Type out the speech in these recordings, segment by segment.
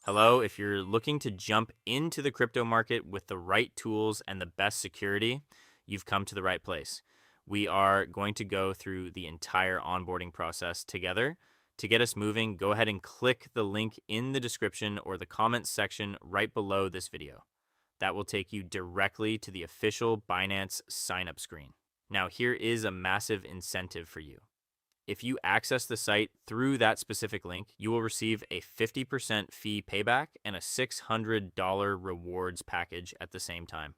Hello, if you're looking to jump into the crypto market with the right tools and the best security, you've come to the right place. We are going to go through the entire onboarding process together. To get us moving, go ahead and click the link in the description or the comments section right below this video. That will take you directly to the official Binance sign-up screen. Now, here is a massive incentive for you. If you access the site through that specific link, you will receive a 50% fee payback and a $600 rewards package at the same time.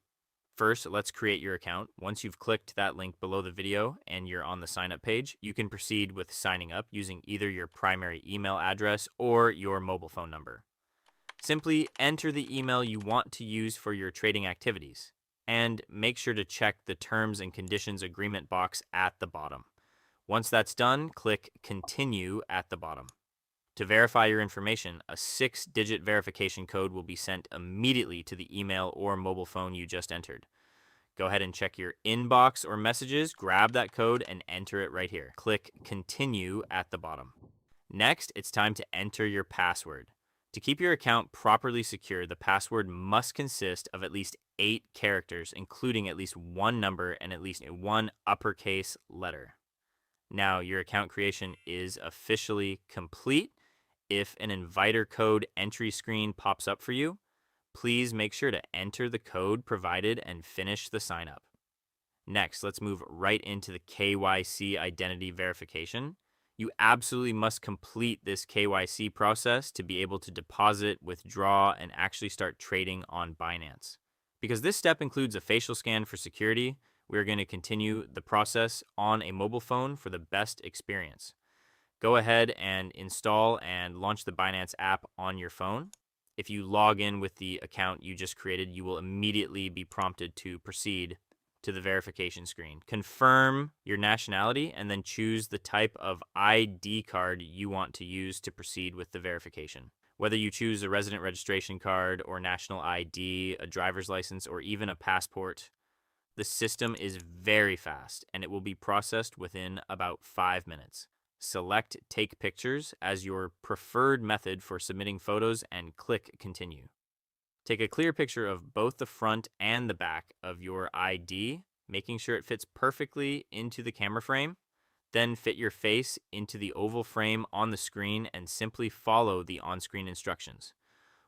First, let's create your account. Once you've clicked that link below the video and you're on the sign up page, you can proceed with signing up using either your primary email address or your mobile phone number. Simply enter the email you want to use for your trading activities and make sure to check the terms and conditions agreement box at the bottom. Once that's done, click Continue at the bottom. To verify your information, a 6-digit verification code will be sent immediately to the email or mobile phone you just entered. Go ahead and check your inbox or messages, grab that code, and enter it right here. Click Continue at the bottom. Next, it's time to enter your password. To keep your account properly secure, the password must consist of at least 8 characters, including at least one number and at least one uppercase letter. Now, your account creation is officially complete. If an inviter code entry screen pops up for you, please make sure to enter the code provided and finish the sign up. Next, let's move right into the KYC identity verification. You absolutely must complete this KYC process to be able to deposit, withdraw, and actually start trading on Binance. Because this step includes a facial scan for security, we're going to continue the process on a mobile phone for the best experience. Go ahead and install and launch the Binance app on your phone. If you log in with the account you just created, you will immediately be prompted to proceed to the verification screen. Confirm your nationality and then choose the type of ID card you want to use to proceed with the verification. Whether you choose a resident registration card or national ID, a driver's license, or even a passport, the system is very fast and it will be processed within about 5 minutes. Select Take Pictures as your preferred method for submitting photos and click Continue. Take a clear picture of both the front and the back of your ID, making sure it fits perfectly into the camera frame. Then fit your face into the oval frame on the screen and simply follow the on-screen instructions.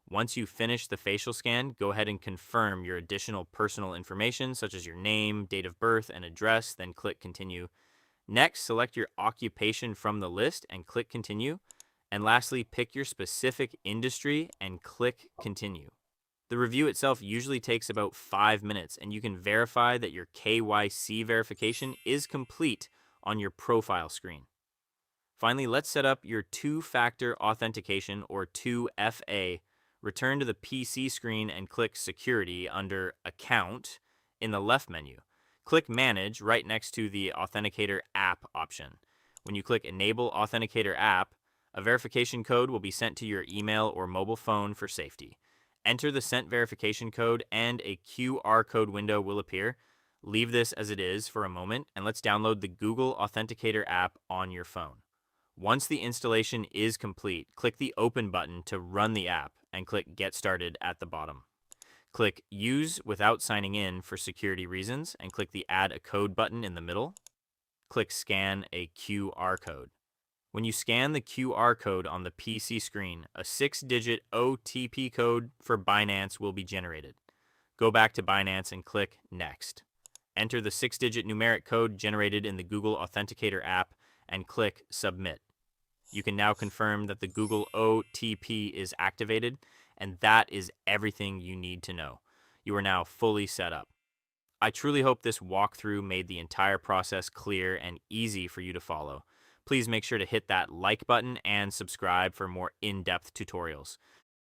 Once you finish the facial scan, go ahead and confirm your additional personal information such as your name, date of birth, and address, then click Continue. Next, select your occupation from the list and click Continue. And lastly, pick your specific industry and click Continue. The review itself usually takes about 5 minutes, and you can verify that your KYC verification is complete on your profile screen. Finally, let's set up your two-factor authentication or 2FA. Return to the PC screen and click Security under Account in the left menu. Click Manage right next to the Authenticator App option. When you click Enable Authenticator App, a verification code will be sent to your email or mobile phone for safety. Enter the sent verification code and a QR code window will appear. Leave this as it is for a moment and let's download the Google Authenticator app on your phone. Once the installation is complete, click the Open button to run the app and click Get Started at the bottom. Click Use without signing in for security reasons and click the Add a Code button in the middle. Click Scan a QR code. When you scan the QR code on the PC screen, a 6-digit OTP code for Binance will be generated. Go back to Binance and click Next. Enter the 6-digit numeric code generated in the Google Authenticator app and click Submit. You can now confirm that the Google OTP is activated, and that is everything you need to know. You are now fully set up. I truly hope this walkthrough made the entire process clear and easy for you to follow. Please make sure to hit that like button and subscribe for more in-depth tutorials.